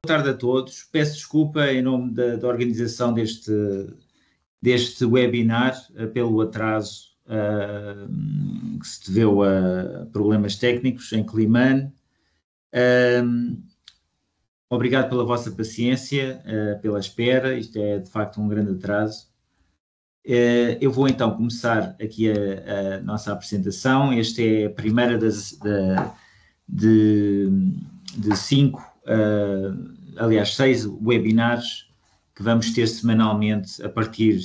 tarde a todos. Peço desculpa em nome da organização deste webinar pelo atraso que se deveu a problemas técnicos em Climane. Obrigado pela vossa paciência, pela espera. Isto é de facto um grande atraso. Eu vou então começar aqui a nossa apresentação. Esta é a primeira de 6 webinars que vamos ter semanalmente a partir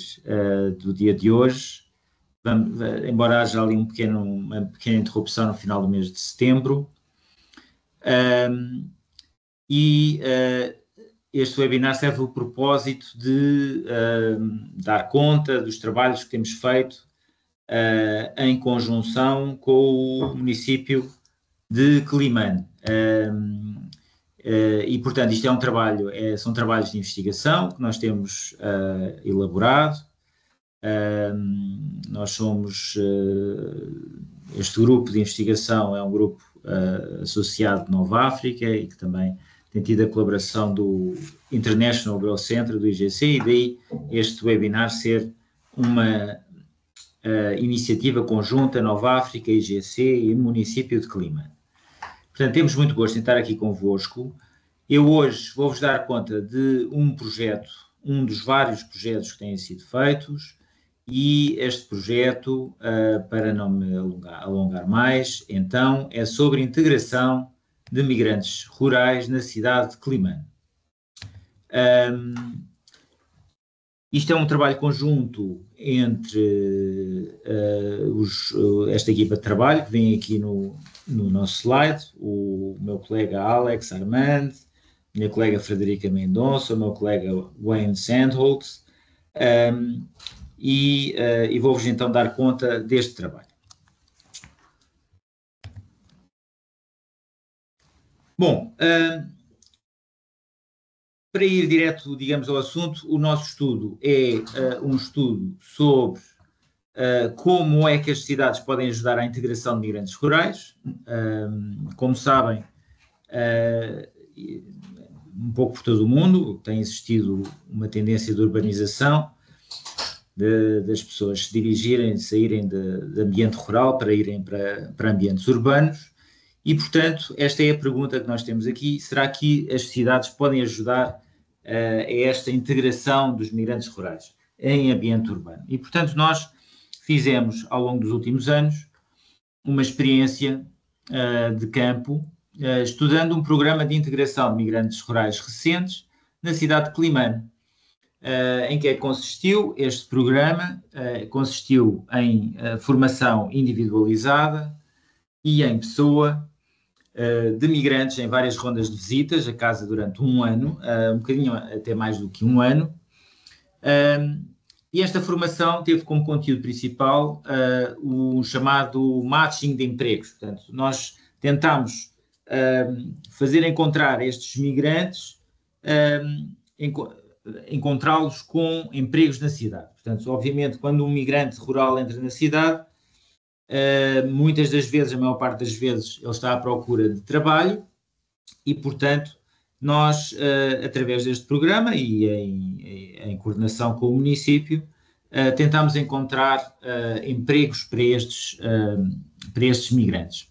do dia de hoje. Embora haja ali uma pequena interrupção no final do mês de setembro. Este webinar serve o propósito de dar conta dos trabalhos que temos feito em conjunção com o município de Climane. E, portanto, isto é um trabalho, são trabalhos de investigação que nós temos elaborado. Nós somos, este grupo de investigação é um grupo associado de Nova África e que também tem tido a colaboração do International Growth Center, do IGC, e daí este webinar ser uma iniciativa conjunta Nova África, IGC e município de Climane. Portanto, temos muito gosto em estar aqui convosco. Eu hoje vou-vos dar conta de um projeto, um dos vários projetos que têm sido feitos, e este projeto, para não me alongar mais, então, é sobre integração de migrantes rurais na cidade de Climane. Isto é um trabalho conjunto entre esta equipa de trabalho, que vem aqui no nosso slide, o meu colega Alex Armand, minha colega Frederica Mendonça, o meu colega Wayne Sandholz, e vou-vos então dar conta deste trabalho. Bom, para ir direto, digamos, ao assunto, o nosso estudo é um estudo sobre como é que as cidades podem ajudar à integração de migrantes rurais. Como sabem, um pouco por todo o mundo tem existido uma tendência de urbanização, das pessoas se dirigirem, saírem de ambiente rural para irem para ambientes urbanos. E, portanto, esta é a pergunta que nós temos aqui. Será que as cidades podem ajudar a esta integração dos migrantes rurais em ambiente urbano? E, portanto, nós fizemos, ao longo dos últimos anos, uma experiência de campo, estudando um programa de integração de migrantes rurais recentes na cidade de Climane. Em que consistiu este programa? Consistiu em formação individualizada e em pessoa de migrantes em várias rondas de visitas à casa durante um ano, um bocadinho até mais do que um ano. E esta formação teve como conteúdo principal o chamado matching de empregos. Portanto, nós tentámos fazer encontrar estes migrantes, encontrá-los com empregos na cidade. Portanto, obviamente, quando um migrante rural entra na cidade, muitas das vezes, a maior parte das vezes, ele está à procura de trabalho e, portanto, nós, através deste programa e em coordenação com o município, tentámos encontrar empregos para estes migrantes.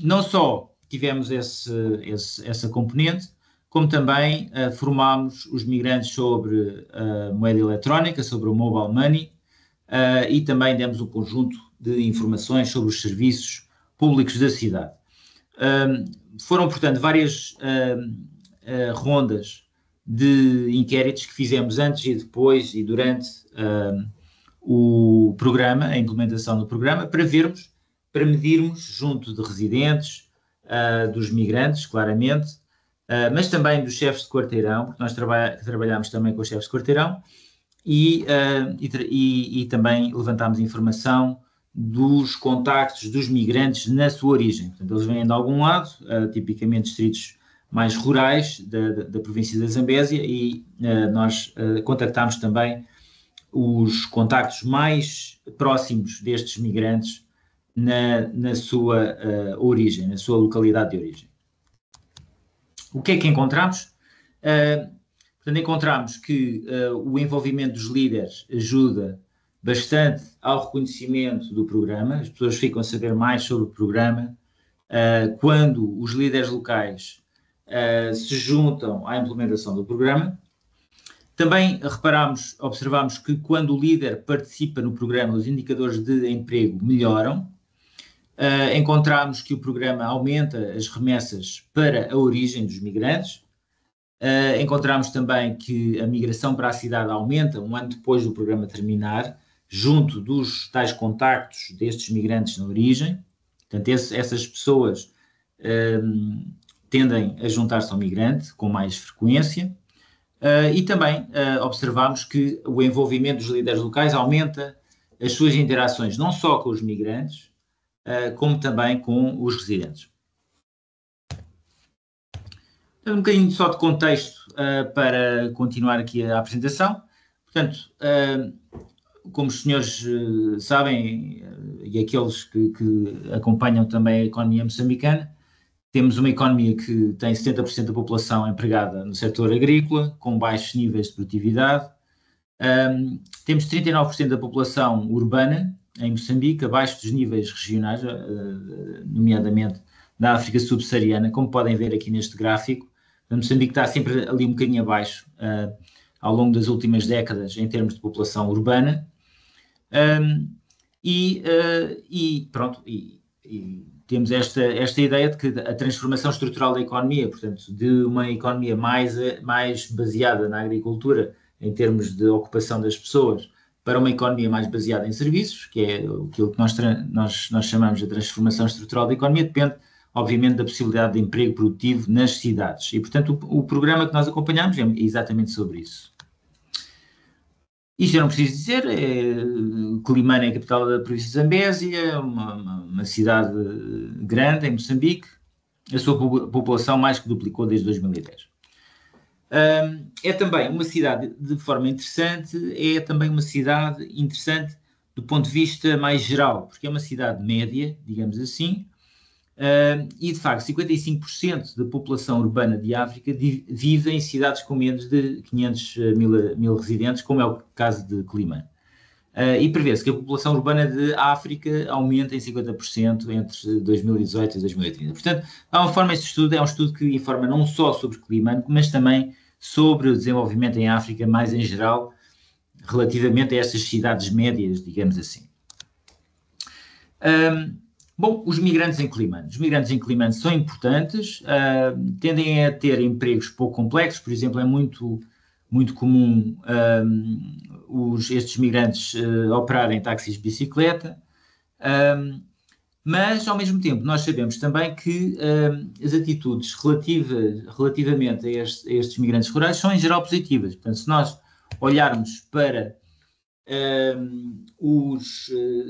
Não só tivemos essa componente, como também formámos os migrantes sobre a moeda eletrónica, sobre o mobile money, e também demos um conjunto de informações sobre os serviços públicos da cidade. Foram, portanto, várias rondas de inquéritos que fizemos antes e depois e durante o programa, a implementação do programa, para medirmos junto de residentes, dos migrantes, claramente, mas também dos chefes de quarteirão, porque nós trabalhamos também com os chefes de quarteirão, e também levantámos informação dos contactos dos migrantes na sua origem. Portanto, eles vêm de algum lado, tipicamente distritos mais rurais da província da Zambésia, e nós contactámos também os contactos mais próximos destes migrantes na sua origem, na sua localidade de origem. O que é que encontramos? Portanto, encontramos que o envolvimento dos líderes ajuda bastante ao reconhecimento do programa, as pessoas ficam a saber mais sobre o programa, quando os líderes locais se juntam à implementação do programa. Também observamos que quando o líder participa no programa, os indicadores de emprego melhoram. Encontramos que o programa aumenta as remessas para a origem dos migrantes. Encontramos também que a migração para a cidade aumenta um ano depois do programa terminar, junto dos tais contactos destes migrantes na origem. Portanto, essas pessoas tendem a juntar-se ao migrante com mais frequência. E também observamos que o envolvimento dos líderes locais aumenta as suas interações não só com os migrantes, como também com os residentes. Um bocadinho só de contexto para continuar aqui a apresentação. Portanto, como os senhores sabem, e aqueles que acompanham também a economia moçambicana, temos uma economia que tem 70% da população empregada no setor agrícola, com baixos níveis de produtividade. Temos 39% da população urbana em Moçambique, abaixo dos níveis regionais, nomeadamente da África subsaariana, como podem ver aqui neste gráfico. Moçambique está sempre ali um bocadinho abaixo, ao longo das últimas décadas, em termos de população urbana. E temos esta ideia de que a transformação estrutural da economia, portanto, de uma economia mais baseada na agricultura, em termos de ocupação das pessoas, para uma economia mais baseada em serviços, que é aquilo que nós chamamos de transformação estrutural da economia, depende, obviamente, da possibilidade de emprego produtivo nas cidades. E, portanto, o programa que nós acompanhamos é exatamente sobre isso. Isto eu não preciso dizer, Quelimane é a capital da província de Zambésia, uma cidade grande em Moçambique, a sua população mais que duplicou desde 2010. É também uma cidade, de forma interessante, do ponto de vista mais geral, porque é uma cidade média, digamos assim, e de facto 55% da população urbana de África vive em cidades com menos de 500 mil residentes, como é o caso de Quelimane. E prevê-se que a população urbana de África aumente em 50% entre 2018 e 2030. Portanto, este estudo é um estudo que informa não só sobre Quelimane, mas também sobre o desenvolvimento em África, mais em geral, relativamente a estas cidades médias, digamos assim. Bom, os migrantes em Quelimane. Os migrantes em Quelimane são importantes, tendem a ter empregos pouco complexos, por exemplo, é muito comum estes migrantes operarem táxis de bicicleta, mas, ao mesmo tempo, nós sabemos também que as atitudes relativamente a estes migrantes rurais são, em geral, positivas. Portanto, se nós olharmos para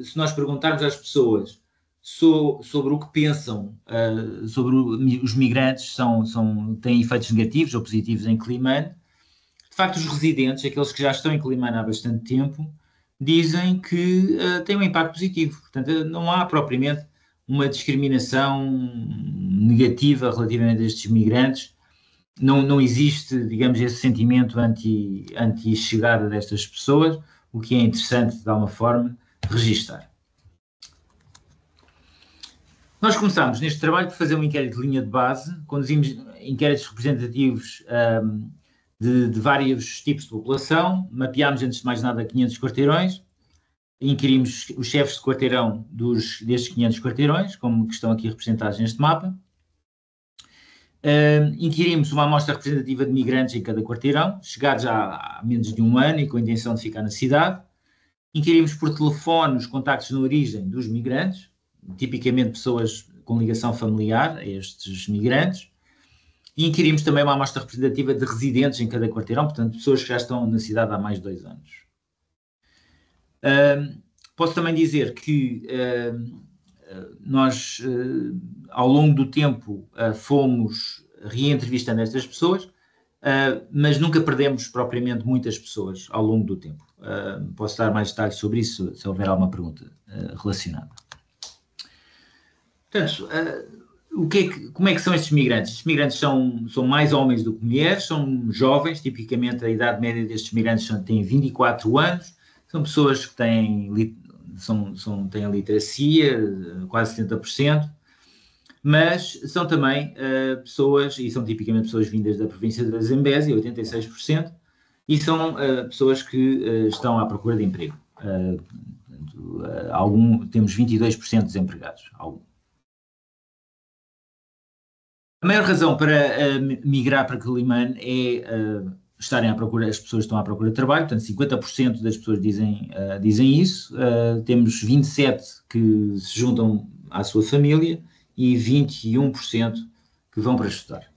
se nós perguntarmos às pessoas sobre o que pensam sobre os migrantes, têm efeitos negativos ou positivos em Quelimane, de facto, os residentes, aqueles que já estão em Quelimane há bastante tempo, dizem que tem um impacto positivo. Portanto, não há propriamente uma discriminação negativa relativamente a estes migrantes. Não existe, digamos, esse sentimento anti-chegada destas pessoas, o que é interessante, de alguma forma, registar. Nós começámos neste trabalho por fazer um inquérito de linha de base, conduzimos inquéritos representativos de vários tipos de população, mapeámos, antes de mais nada, 500 quarteirões, inquirimos os chefes de quarteirão destes 500 quarteirões, como que estão aqui representados neste mapa. Inquirimos uma amostra representativa de migrantes em cada quarteirão, chegados há menos de um ano e com a intenção de ficar na cidade. Inquirimos por telefone os contactos na origem dos migrantes, tipicamente pessoas com ligação familiar a estes migrantes. E inquirimos também uma amostra representativa de residentes em cada quarteirão, portanto, pessoas que já estão na cidade há mais de 2 anos. Posso também dizer que nós, ao longo do tempo, fomos reentrevistando estas pessoas, mas nunca perdemos propriamente muitas pessoas ao longo do tempo. Posso dar mais detalhes sobre isso, se houver alguma pergunta relacionada. Portanto, Como é que são estes migrantes? Estes migrantes são mais homens do que mulheres, são jovens, tipicamente a idade média destes migrantes tem 24 anos, são pessoas que têm a literacia, quase 70%, mas são também pessoas, e são tipicamente pessoas vindas da província da Zambésia, 86%, e são pessoas que estão à procura de emprego. Temos 22% de desempregados. A maior razão para migrar para Quelimane é estarem à procura, as pessoas estão à procura de trabalho, portanto 50% das pessoas dizem isso, temos 27% que se juntam à sua família e 21% que vão para estudar.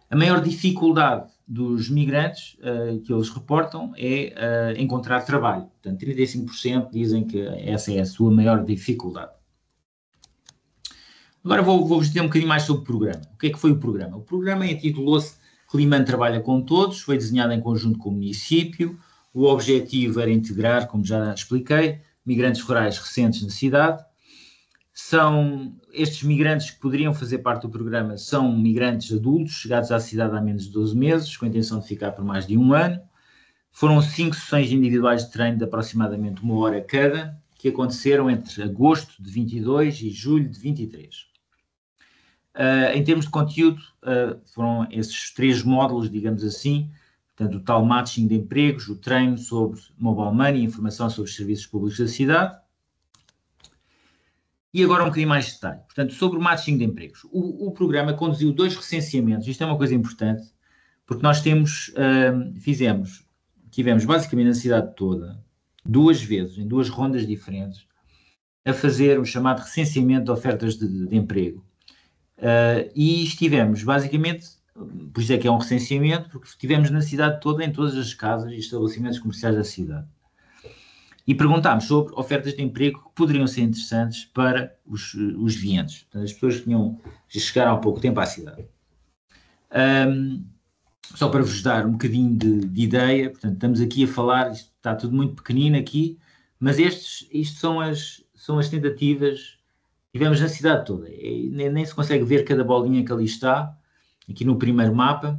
A maior dificuldade dos migrantes que eles reportam é encontrar trabalho, portanto 35% dizem que essa é a sua maior dificuldade. Agora vou-vos dizer um bocadinho mais sobre o programa. O que é que foi o programa? O programa intitulou-se Quelimane Trabalha com Todos, foi desenhado em conjunto com o município. O objetivo era integrar, como já expliquei, migrantes rurais recentes na cidade. Estes migrantes que poderiam fazer parte do programa são migrantes adultos, chegados à cidade há menos de 12 meses, com a intenção de ficar por mais de um ano. Foram 5 sessões individuais de treino de aproximadamente 1 hora cada, que aconteceram entre agosto de 22 e julho de 23. Em termos de conteúdo, foram esses 3 módulos, digamos assim, portanto, o tal matching de empregos, o treino sobre mobile money, informação sobre os serviços públicos da cidade. E agora um bocadinho mais de detalhe. Portanto, sobre o matching de empregos. O programa conduziu 2 recenseamentos, isto é uma coisa importante, porque nós tivemos basicamente na cidade toda, 2 vezes, em 2 rondas diferentes, a fazer o chamado recenseamento de ofertas de emprego. E estivemos, basicamente, por isso é que é um recenseamento, porque estivemos na cidade toda, em todas as casas e estabelecimentos comerciais da cidade. E perguntámos sobre ofertas de emprego que poderiam ser interessantes para os vientes, portanto, as pessoas que chegaram há pouco tempo à cidade. Só para vos dar um bocadinho de ideia, portanto, estamos aqui a falar, isto está tudo muito pequenino aqui, mas isto são as tentativas que tivemos na cidade toda. Nem se consegue ver cada bolinha que ali está, aqui no primeiro mapa,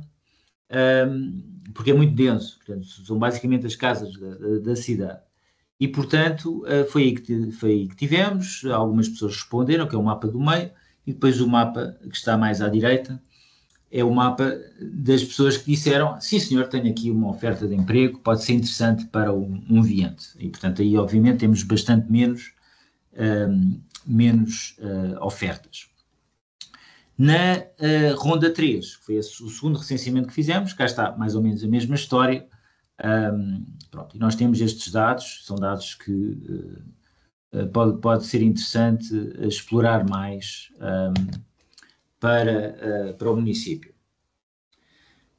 porque é muito denso, portanto, são basicamente as casas da cidade. E, portanto, foi aí que tivemos, algumas pessoas responderam, que é o mapa do meio, e depois o mapa que está mais à direita, é o mapa das pessoas que disseram, sim senhor, tenho aqui uma oferta de emprego, pode ser interessante para um viente. E, portanto, aí obviamente temos bastante menos ofertas. Na ronda 3, que foi o segundo recenseamento que fizemos, cá está mais ou menos a mesma história. Pronto, e nós temos estes dados, são dados que pode ser interessante explorar mais para o município.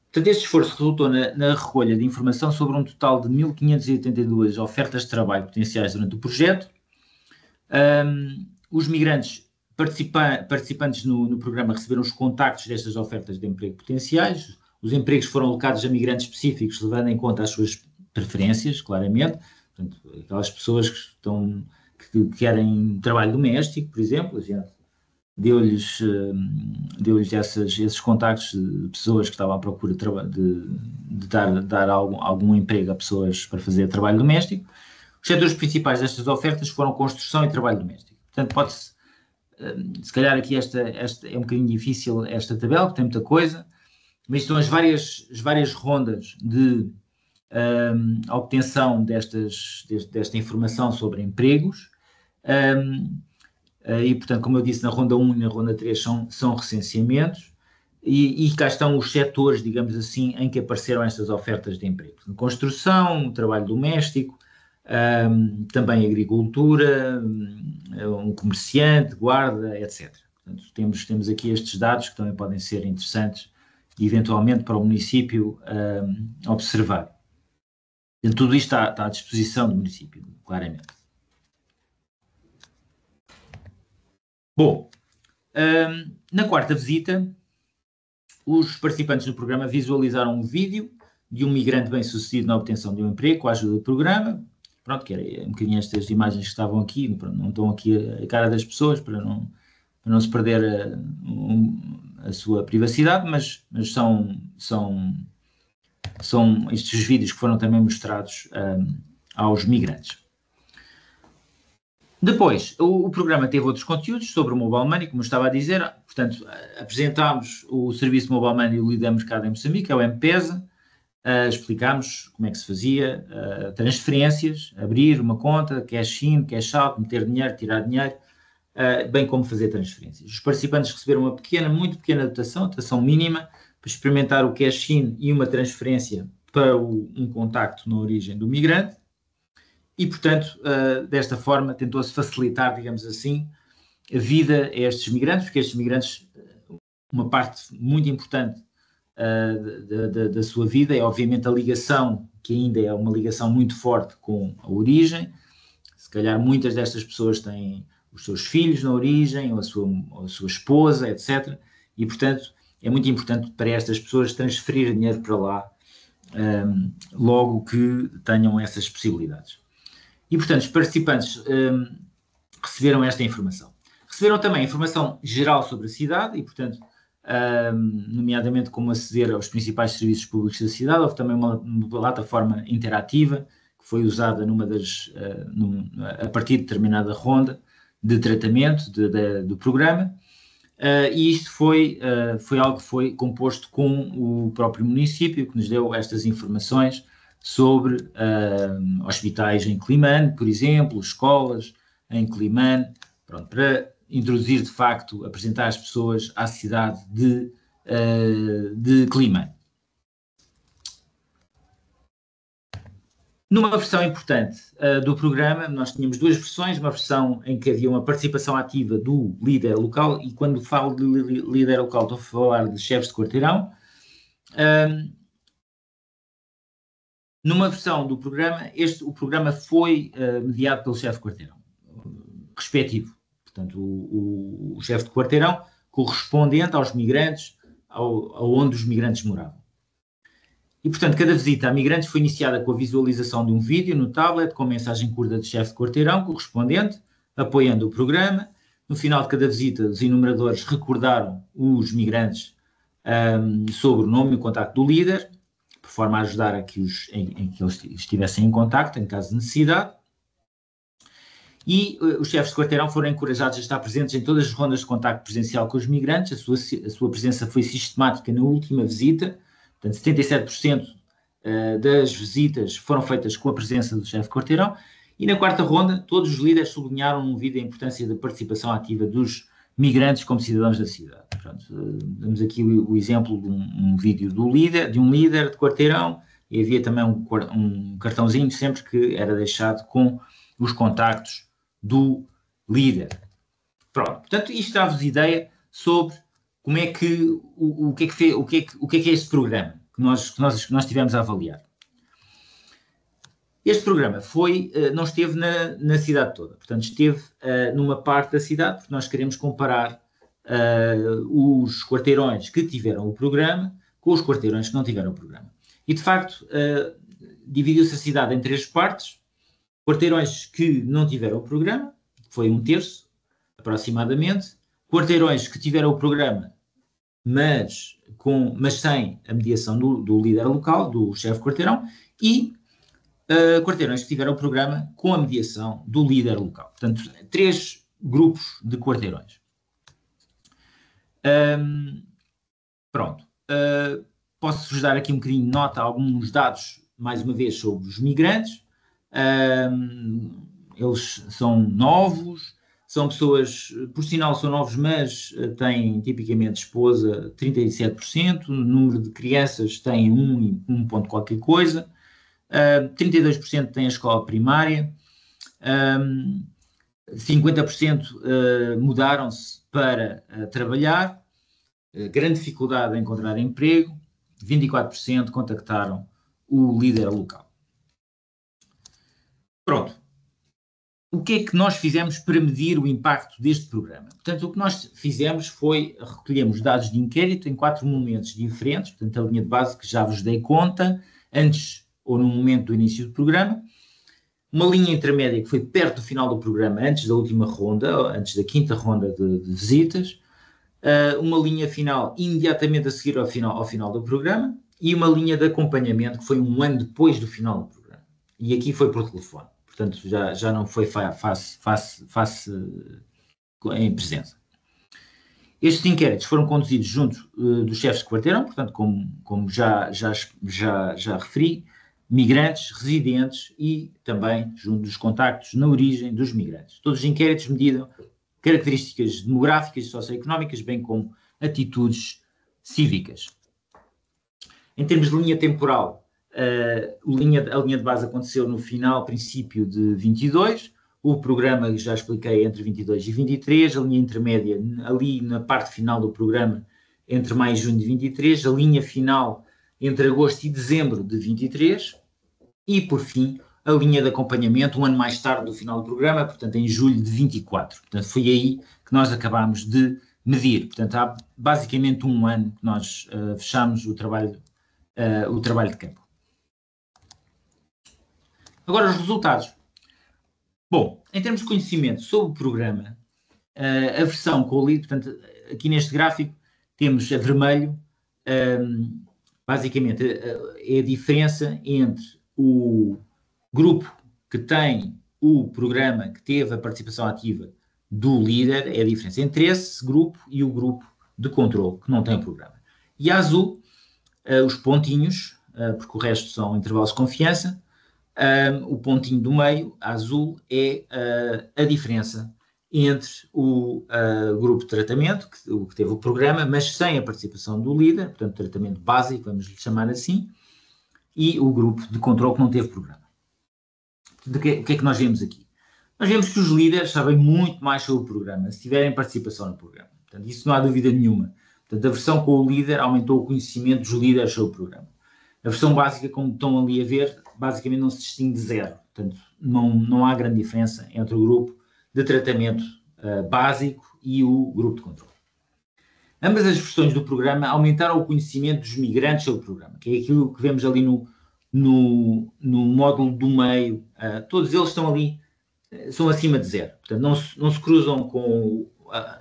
Portanto, este esforço resultou na recolha de informação sobre um total de 1.582 ofertas de trabalho potenciais durante o projeto. Os migrantes participantes no programa receberam os contactos destas ofertas de emprego potenciais. Os empregos foram alocados a migrantes específicos, levando em conta as suas preferências, claramente. Portanto, aquelas pessoas que querem trabalho doméstico, por exemplo, a gente deu-lhes esses contactos de pessoas que estavam à procura de dar algum emprego a pessoas para fazer trabalho doméstico. Os setores principais destas ofertas foram construção e trabalho doméstico. Portanto, se calhar aqui esta é um bocadinho difícil esta tabela, porque tem muita coisa, mas estão as várias rondas de obtenção desta informação sobre empregos. E, portanto, como eu disse, na ronda 1 e na ronda 3 são recenseamentos, e cá estão os setores, digamos assim, em que apareceram estas ofertas de emprego. Construção, trabalho doméstico, também agricultura, um comerciante, guarda, etc. Portanto, temos aqui estes dados que também podem ser interessantes e, eventualmente, para o município observar. Portanto, tudo isto está à disposição do município, claramente. Bom, na quarta visita, os participantes do programa visualizaram um vídeo de um migrante bem-sucedido na obtenção de um emprego com a ajuda do programa. Pronto, que era um bocadinho estas imagens que estavam aqui, não estão aqui a cara das pessoas para não se perder a sua privacidade, mas são estes vídeos que foram também mostrados aos migrantes. Depois, o programa teve outros conteúdos sobre o Mobile Money, como eu estava a dizer. Portanto, apresentámos o serviço Mobile Money e o líder de mercado em Moçambique, é o M-Pesa. Explicámos como é que se fazia transferências, abrir uma conta, cash in, cash out, meter dinheiro, tirar dinheiro, bem como fazer transferências. Os participantes receberam uma muito pequena dotação mínima, para experimentar o cash in e uma transferência para um contacto na origem do migrante. E, portanto, desta forma, tentou-se facilitar, digamos assim, a vida a estes migrantes, porque estes migrantes, uma parte muito importante da sua vida é, obviamente, a ligação, que ainda é uma ligação muito forte com a origem. Se calhar muitas destas pessoas têm os seus filhos na origem, ou a sua esposa, etc. E, portanto, é muito importante para estas pessoas transferir dinheiro para lá, logo que tenham essas possibilidades. E, portanto, os participantes receberam esta informação. Receberam também informação geral sobre a cidade e, portanto, nomeadamente como aceder aos principais serviços públicos da cidade. Houve também uma plataforma interativa que foi usada a partir de determinada ronda de tratamento do programa. E isto foi algo que foi composto com o próprio município, que nos deu estas informações sobre hospitais em Climane, por exemplo, escolas em Climane, para introduzir, de facto, apresentar as pessoas à cidade de Climane. Numa versão importante do programa, nós tínhamos duas versões, uma versão em que havia uma participação ativa do líder local, e quando falo de líder local estou a falar de chefes de quarteirão. Numa versão do programa, o programa foi mediado pelo chefe de quarteirão respectivo. Portanto, o chefe de quarteirão correspondente aos migrantes, aonde os migrantes moravam. E, portanto, cada visita a migrantes foi iniciada com a visualização de um vídeo no tablet com mensagem curta de chefe de quarteirão correspondente, apoiando o programa. No final de cada visita, os enumeradores recordaram os migrantes sobre o nome e o contacto do líder, por forma a ajudar a que eles estivessem em contacto, em caso de necessidade. E os chefes de quarteirão foram encorajados a estar presentes em todas as rondas de contacto presencial com os migrantes. A sua presença foi sistemática na última visita. Portanto, 77% das visitas foram feitas com a presença do chefe de quarteirão. E na quarta ronda, todos os líderes sublinharam num vídeo a importância da participação ativa dos migrantes como cidadãos da cidade. Portanto, damos aqui o exemplo de um vídeo de um líder de quarteirão, e havia também um cartãozinho sempre que era deixado com os contactos do líder. Pronto, portanto, isto dá-vos ideia sobre como é que, o que é este programa que nós tivemos a avaliar. Este programa não esteve na cidade toda, portanto esteve numa parte da cidade, porque nós queremos comparar os quarteirões que tiveram o programa com os quarteirões que não tiveram o programa. E de facto dividiu-se a cidade em três partes. Quarteirões que não tiveram o programa, foi 1/3 aproximadamente. Quarteirões que tiveram o programa, mas sem a mediação do líder local, do chefe de quarteirão, e quarteirões que tiveram o programa com a mediação do líder local. Portanto, 3 grupos de quarteirões. Pronto. Posso-vos dar aqui um bocadinho de nota, alguns dados, mais uma vez, sobre os migrantes. Eles são novos, são pessoas, por sinal são novos, mas têm tipicamente esposa 37%, o número de crianças tem 1 ponto qualquer coisa, 32% têm a escola primária, 50% mudaram-se para trabalhar, grande dificuldade em encontrar emprego, 24% contactaram o líder local. Pronto. O que é que nós fizemos para medir o impacto deste programa? Portanto, o que nós fizemos foi recolhemos dados de inquérito em 4 momentos diferentes, portanto, a linha de base que já vos dei conta, antes ou no momento do início do programa. uma linha intermédia que foi perto do final do programa, antes da última ronda, antes da quinta ronda de visitas, uma linha final imediatamente a seguir ao final do programa e uma linha de acompanhamento que foi um ano depois do final do programa. E aqui foi por telefone, portanto já não foi face em presença. Estes inquéritos foram conduzidos junto dos chefes de quarteirão, portanto, como já referi, migrantes, residentes e também junto dos contactos na origem dos migrantes. Todos os inquéritos mediram características demográficas e socioeconómicas, bem como atitudes cívicas. Em termos de linha temporal, a linha de base aconteceu no princípio de 22, o programa já expliquei entre 22 e 23, a linha intermédia ali na parte final do programa entre maio e junho de 23, a linha final entre agosto e dezembro de 23 e, por fim, a linha de acompanhamento um ano mais tarde do final do programa, portanto em julho de 24. Portanto foi aí que nós acabámos de medir. Portanto há basicamente um ano que nós fechamos o trabalho de campo. Agora os resultados. Bom, em termos de conhecimento sobre o programa, a versão com o lead, portanto, aqui neste gráfico temos a vermelho, basicamente é a diferença entre o grupo que tem o programa, que teve a participação ativa do líder, é a diferença entre esse grupo e o grupo de controle, que não tem o programa. E a azul, os pontinhos, porque o resto são intervalos de confiança, o pontinho do meio, a azul, é a diferença entre o grupo de tratamento, que teve o programa, mas sem a participação do líder, portanto, tratamento básico, vamos lhe chamar assim, e o grupo de controle que não teve programa. O que é que nós vemos aqui? Nós vemos que os líderes sabem muito mais sobre o programa, se tiverem participação no programa. Portanto, isso não há dúvida nenhuma. Portanto, a versão com o líder aumentou o conhecimento dos líderes sobre o programa. A versão básica, como estão ali a ver, basicamente não se distingue de zero. Portanto, não há grande diferença entre o grupo de tratamento básico e o grupo de controle. Ambas as versões do programa aumentaram o conhecimento dos migrantes sobre o programa, que é aquilo que vemos ali no módulo do meio. Todos eles estão ali, são acima de zero. Portanto, não se cruzam com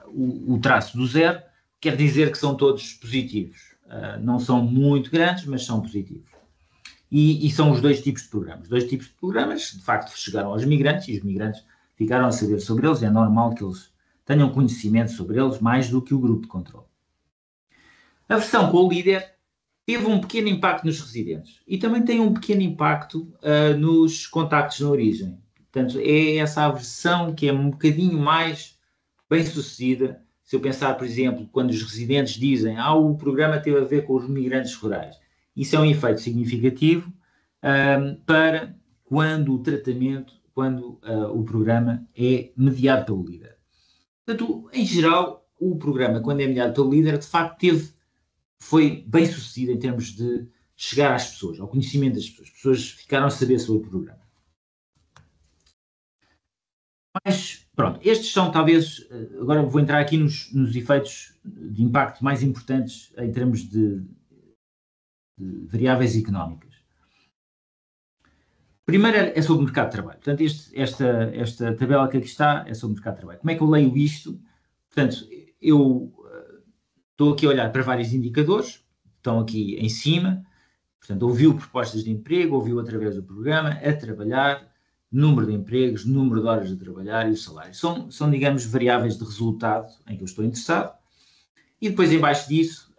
o traço do zero, quer dizer que são todos positivos. Não são muito grandes, mas são positivos. E são os dois tipos de programas. Os dois tipos de programas, de facto, chegaram aos migrantes e os migrantes ficaram a saber sobre eles. É normal que eles tenham conhecimento sobre eles mais do que o grupo de controle. A versão com o líder teve um pequeno impacto nos residentes e também tem um pequeno impacto nos contactos na origem. Portanto, é essa a versão que é um bocadinho mais bem sucedida. Se eu pensar, por exemplo, quando os residentes dizem o programa teve a ver com os migrantes rurais. Isso é um efeito significativo para quando o programa é mediado pelo líder. Portanto, em geral, o programa, quando é mediado pelo líder, de facto foi bem sucedido em termos de chegar às pessoas, ao conhecimento das pessoas. As pessoas ficaram a saber sobre o programa. Mas, pronto, estes são talvez, agora vou entrar aqui nos efeitos de impacto mais importantes em termos de variáveis económicas. Primeiro é sobre o mercado de trabalho. Portanto, esta tabela que aqui está é sobre o mercado de trabalho. Como é que eu leio isto? Portanto, eu estou aqui a olhar para vários indicadores, que estão aqui em cima. Portanto, ouviu propostas de emprego, ouviu através do programa, a trabalhar, número de empregos, número de horas de trabalhar e o salário. São, digamos, variáveis de resultado em que eu estou interessado. E depois, em baixo disso,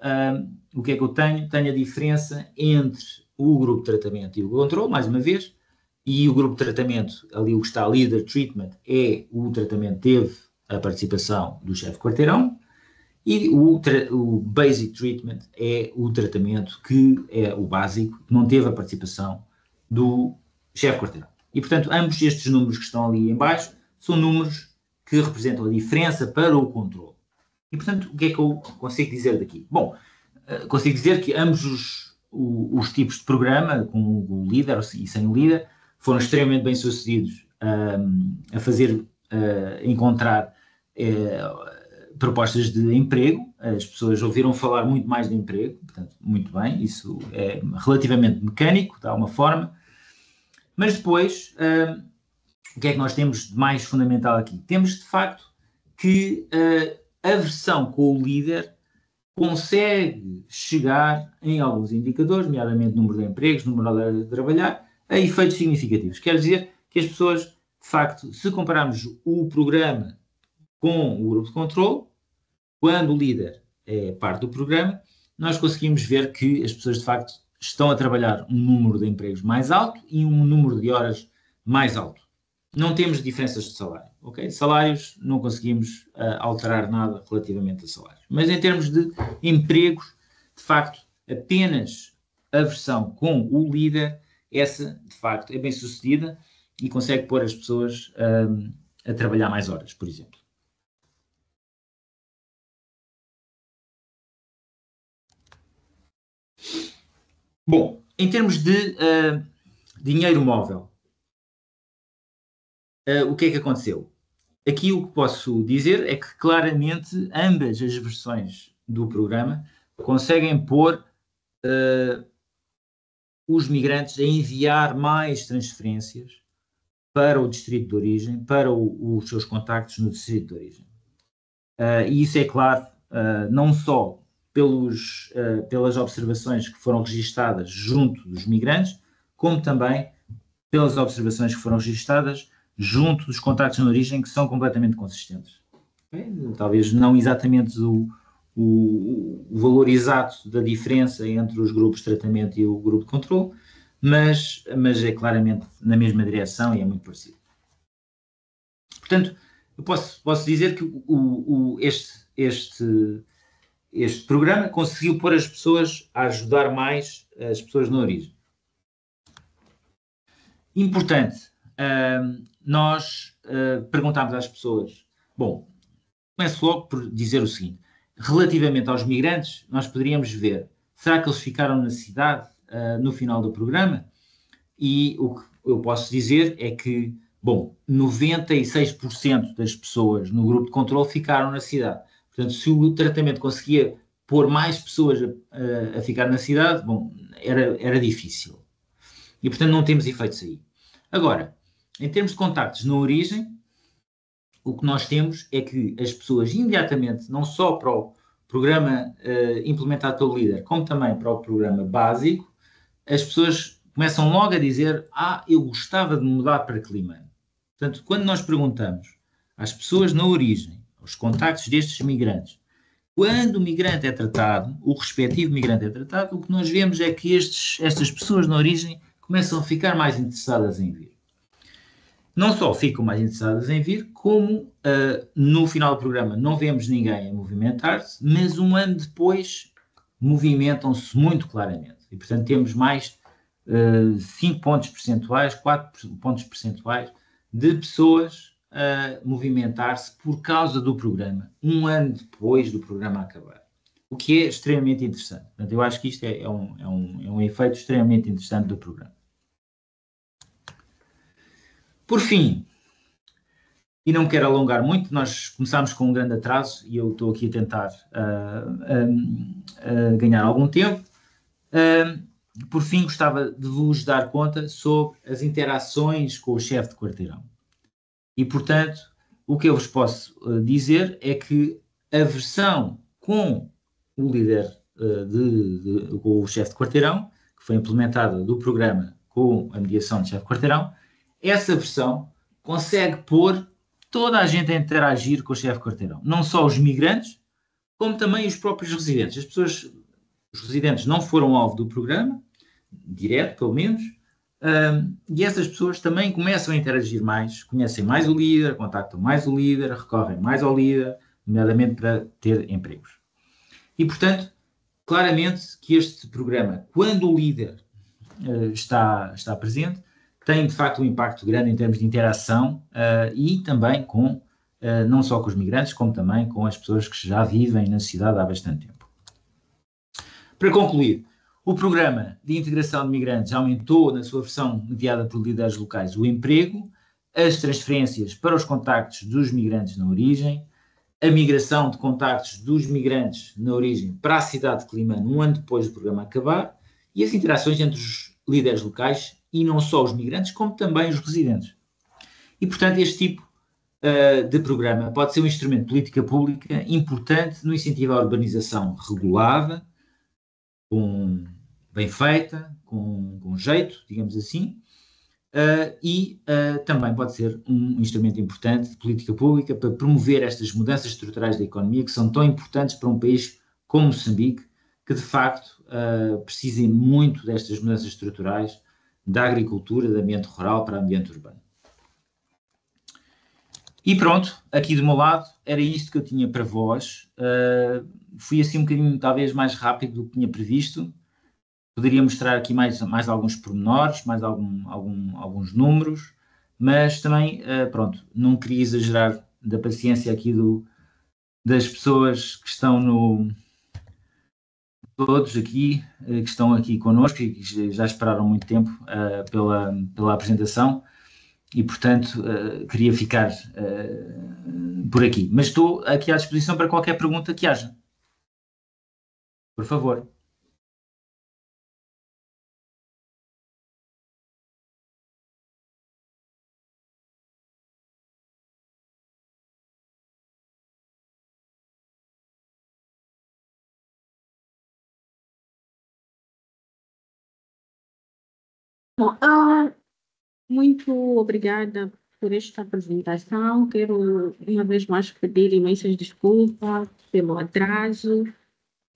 o que é que eu tenho? Tenho a diferença entre o grupo de tratamento e o controle, mais uma vez, e o grupo de tratamento, ali o que está Leader Treatment, é o tratamento que teve a participação do chefe de quarteirão, e o Basic Treatment é o tratamento que é o básico, que não teve a participação do chefe de quarteirão. E, portanto, ambos estes números que estão ali em baixo são números que representam a diferença para o controle. E, portanto, o que é que eu consigo dizer daqui? Bom, consigo dizer que ambos os tipos de programa, com o líder e sem o líder, foram extremamente bem sucedidos a fazer encontrar propostas de emprego. As pessoas ouviram falar muito mais de emprego, portanto, muito bem, isso é relativamente mecânico, de alguma forma, mas depois o que é que nós temos de mais fundamental aqui? Temos, de facto, que a versão com o líder consegue chegar em alguns indicadores, nomeadamente número de empregos, número de horas de trabalhar, a efeitos significativos. Quer dizer que as pessoas, de facto, se compararmos o programa com o grupo de controle, quando o líder é parte do programa, nós conseguimos ver que as pessoas, de facto, estão a trabalhar um número de empregos mais alto e um número de horas mais alto. Não temos diferenças de salário, ok? Salários, não conseguimos alterar nada relativamente a salários. Mas em termos de empregos, de facto, apenas a versão com o líder, essa, de facto, é bem sucedida e consegue pôr as pessoas a trabalhar mais horas, por exemplo. Bom, em termos de dinheiro móvel, o que é que aconteceu? Aqui o que posso dizer é que claramente ambas as versões do programa conseguem pôr os migrantes a enviar mais transferências para o distrito de origem, para os seus contactos no distrito de origem. E isso é claro, não só pelas observações que foram registadas junto dos migrantes, como também pelas observações que foram registadas junto dos contactos na origem, que são completamente consistentes. Talvez não exatamente o valor exato da diferença entre os grupos de tratamento e o grupo de controle, mas é claramente na mesma direção e é muito parecido. Portanto, eu posso dizer que este programa conseguiu pôr as pessoas a ajudar mais as pessoas na origem. Importante, nós perguntámos às pessoas, bom, começo logo por dizer o seguinte, relativamente aos migrantes, nós poderíamos ver, será que eles ficaram na cidade no final do programa? E o que eu posso dizer é que, bom, 96% das pessoas no grupo de controle ficaram na cidade. Portanto, se o tratamento conseguia pôr mais pessoas a ficar na cidade, bom, era difícil. E, portanto, não temos efeitos aí. Agora, em termos de contactos na origem, o que nós temos é que as pessoas imediatamente, não só para o programa implementado pelo líder, como também para o programa básico, as pessoas começam logo a dizer, eu gostava de mudar para Climano. Portanto, quando nós perguntamos às pessoas na origem, aos contactos destes migrantes, quando o migrante é tratado, o respectivo migrante é tratado, o que nós vemos é que estas pessoas na origem começam a ficar mais interessadas em vir. Não só ficam mais interessadas em vir, como no final do programa não vemos ninguém a movimentar-se, mas um ano depois movimentam-se muito claramente. E, portanto, temos mais 5 pontos percentuais, 4 pontos percentuais de pessoas a movimentar-se por causa do programa, um ano depois do programa acabar. O que é extremamente interessante. Portanto, eu acho que isto é um efeito extremamente interessante do programa. Por fim, e não me quero alongar muito, nós começámos com um grande atraso e eu estou aqui a tentar ganhar algum tempo. Por fim, gostava de vos dar conta sobre as interações com o chefe de quarteirão. E, portanto, o que eu vos posso dizer é que a versão com o líder, com o chefe de quarteirão, que foi implementada do programa com a mediação de chefe de quarteirão, essa versão consegue pôr toda a gente a interagir com o chefe de quarteirão. Não só os migrantes, como também os próprios residentes. Os residentes não foram alvo do programa, direto pelo menos, e essas pessoas também começam a interagir mais, conhecem mais o líder, contactam mais o líder, recorrem mais ao líder, nomeadamente para ter empregos. E, portanto, claramente que este programa, quando o líder está presente, tem de facto um impacto grande em termos de interação e também não só com os migrantes, como também com as pessoas que já vivem na cidade há bastante tempo. Para concluir, o programa de integração de migrantes aumentou, na sua versão mediada por líderes locais, o emprego, as transferências para os contactos dos migrantes na origem, a migração de contactos dos migrantes na origem para a cidade de Climano um ano depois do programa acabar e as interações entre os líderes locais e não só os migrantes, como também os residentes. E, portanto, este tipo de programa pode ser um instrumento de política pública importante no incentivo à urbanização regulada, bem feita, com jeito, digamos assim, e também pode ser um instrumento importante de política pública para promover estas mudanças estruturais da economia que são tão importantes para um país como Moçambique, que de facto precisa muito destas mudanças estruturais da agricultura, do ambiente rural para o ambiente urbano. E pronto, aqui do meu lado, era isto que eu tinha para vós. Fui assim um bocadinho, talvez, mais rápido do que tinha previsto. Poderia mostrar aqui mais alguns pormenores, mais alguns números, mas também, pronto, não queria exagerar da paciência aqui das pessoas que estão todos aqui, que estão aqui connosco e que já esperaram muito tempo pela apresentação. E, portanto, queria ficar por aqui. Mas estou aqui à disposição para qualquer pergunta que haja. Por favor. Bom, muito obrigada por esta apresentação. Quero, uma vez mais, pedir imensas desculpas pelo atraso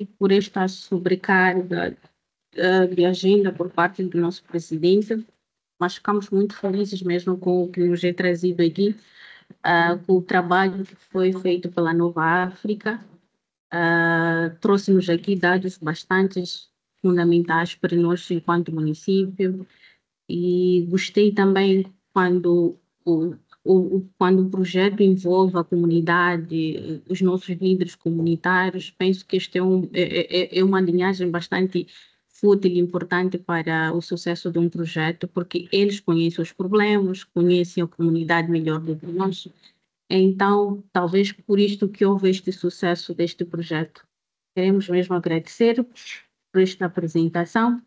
e por esta sobrecarga de agenda por parte do nosso presidente, mas ficamos muito felizes mesmo com o que nos é trazido aqui, com o trabalho que foi feito pela Nova África. Trouxe-nos aqui dados bastante fundamentais para nós enquanto município. E gostei também quando quando o projeto envolve a comunidade, os nossos líderes comunitários. Penso que este é uma linhagem bastante fútil e importante para o sucesso de um projeto, porque eles conhecem os problemas, conhecem a comunidade melhor do que nós. Então, talvez por isto que houve este sucesso deste projeto. Queremos mesmo agradecer por esta apresentação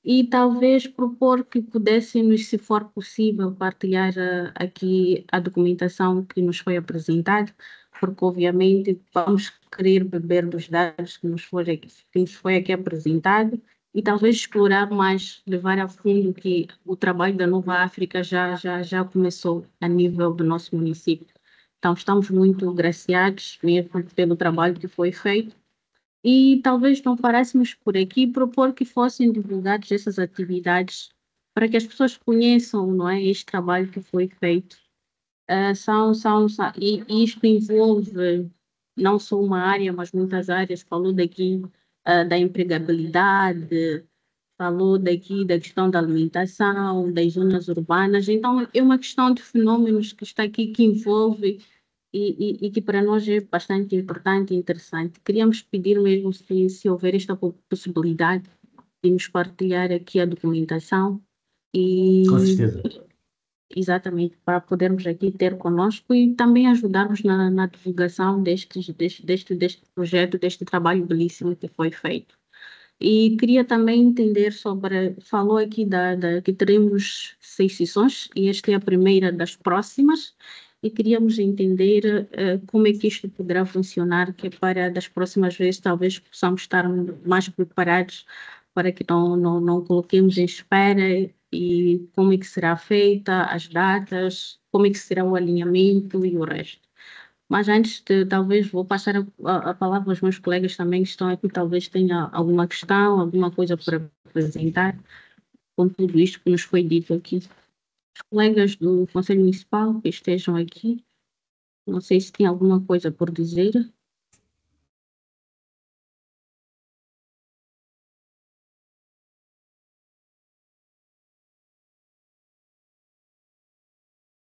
e talvez propor que pudéssemos, se for possível, partilhar aqui a documentação que nos foi apresentada, porque obviamente vamos querer beber dos dados que nos foi aqui apresentado e talvez explorar mais, levar a fundo que o trabalho da Nova África já começou a nível do nosso município. Então, estamos muito graciados mesmo pelo trabalho que foi feito e talvez não parássemos por aqui propor que fossem divulgadas essas atividades para que as pessoas conheçam, não é, este trabalho que foi feito. E isto envolve não só uma área, mas muitas áreas. Falou daqui da empregabilidade, falou daqui da questão da alimentação, das zonas urbanas. Então, é uma questão de fenômenos que está aqui, que envolve e que para nós é bastante importante e interessante. Queríamos pedir mesmo se houver esta possibilidade de nos partilhar aqui a documentação Com e certeza. exatamente para podermos aqui ter conosco e também ajudarmos na divulgação deste projeto, deste trabalho belíssimo que foi feito. E queria também entender falou aqui que teremos 6 sessões e esta é a primeira das próximas e queríamos entender como é que isto poderá funcionar, que é para das próximas vezes talvez possamos estar mais preparados para que não coloquemos em espera e como é que será feita, as datas, como é que será o alinhamento e o resto. Mas antes de, talvez, vou passar a palavra aos meus colegas também que estão aqui, talvez tenha alguma questão, alguma coisa para apresentar com tudo isto que nos foi dito aqui. Os colegas do Conselho Municipal que estejam aqui, não sei se tem alguma coisa por dizer.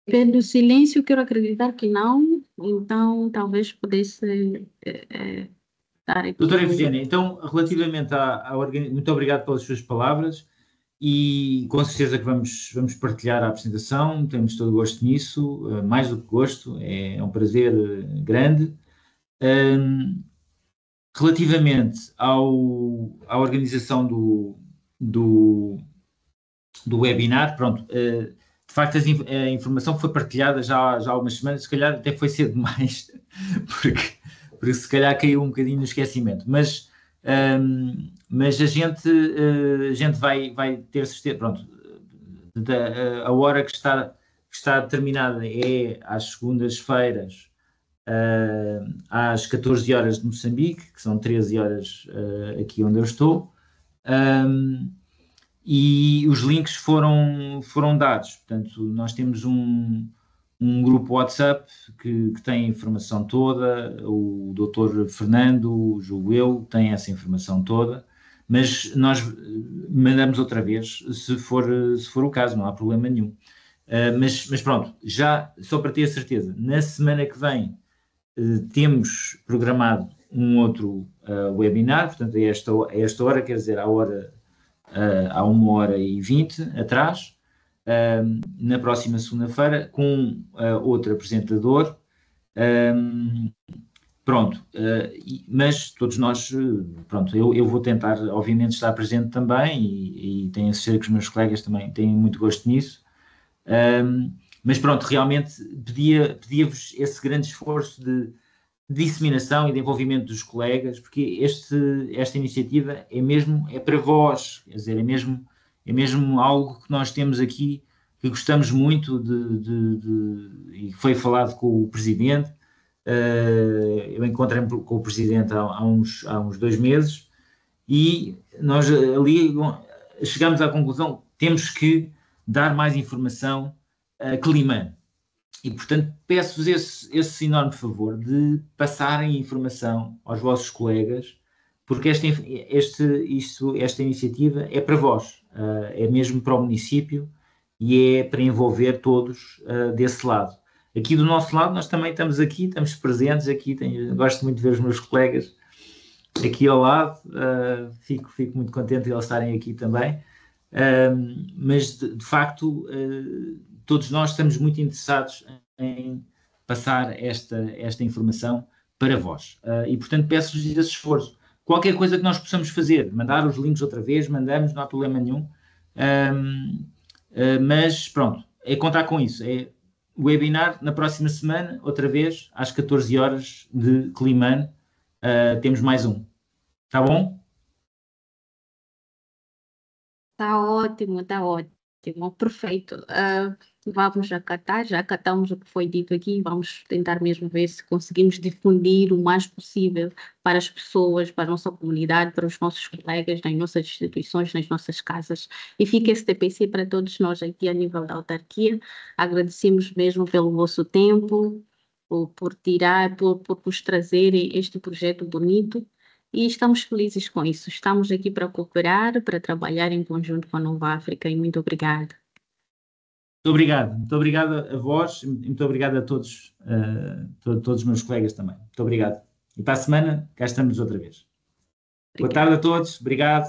Pelo silêncio, quero acreditar que não, então talvez pudesse dar aqui. Doutora Efigênia, então, relativamente muito obrigado pelas suas palavras e com certeza que vamos partilhar a apresentação, temos todo o gosto nisso, mais do que gosto, é um prazer grande. Relativamente à organização do webinar, pronto, de facto, a informação foi partilhada já há algumas semanas, se calhar até foi cedo demais, porque se calhar caiu um bocadinho no esquecimento. Mas a gente vai ter certeza, pronto, a hora que está determinada é às segundas-feiras, às 14 horas de Moçambique, que são 13 horas aqui onde eu estou. E os links foram dados. Portanto, nós temos um grupo WhatsApp que tem a informação toda, o Dr. Fernando, julgo eu, tem essa informação toda, mas nós mandamos outra vez, se for o caso, não há problema nenhum. Mas pronto, já só para ter a certeza, na semana que vem temos programado um outro webinar, portanto, a esta hora, quer dizer, há 1h20 atrás, na próxima segunda-feira, com outro apresentador. Pronto, mas todos nós, pronto, eu vou tentar, obviamente, estar presente também e tenho a certeza que os meus colegas também têm muito gosto nisso. Mas pronto, realmente pedia-vos esse grande esforço de disseminação e de envolvimento dos colegas, porque esta iniciativa é para vós, quer dizer, é mesmo algo que nós temos aqui, que gostamos muito e foi falado com o Presidente. Eu encontrei-me com o Presidente há uns 2 meses e nós ali chegamos à conclusão que temos que dar mais informação a Quelimane. E, portanto, peço-vos esse enorme favor de passarem informação aos vossos colegas, porque esta iniciativa é para vós, é mesmo para o município e é para envolver todos desse lado. Aqui do nosso lado, nós também estamos presentes aqui, gosto muito de ver os meus colegas aqui ao lado, fico muito contente de eles estarem aqui também, mas de facto todos nós estamos muito interessados em passar esta informação para vós. E, portanto, peço-vos esse esforço. Qualquer coisa que nós possamos fazer, mandar os links outra vez, mandamos, não há problema nenhum. Mas, pronto, é contar com isso. É o webinar na próxima semana, outra vez, às 14 horas de Quelimane. Temos mais um. Está bom? Está ótimo, perfeito. Vamos acatar, já acatamos o que foi dito aqui, vamos tentar mesmo ver se conseguimos difundir o mais possível para as pessoas, para a nossa comunidade, para os nossos colegas, nas nossas instituições, nas nossas casas. E fica esse TPC para todos nós aqui a nível da autarquia. Agradecemos mesmo pelo vosso tempo, por nos trazerem este projeto bonito. E estamos felizes com isso. Estamos aqui para cooperar, para trabalhar em conjunto com a Nova África e muito obrigada. Muito obrigado a vós, muito obrigado a todos os meus colegas também. Muito obrigado. E para a semana, cá estamos outra vez. Obrigada. Boa tarde a todos, obrigado.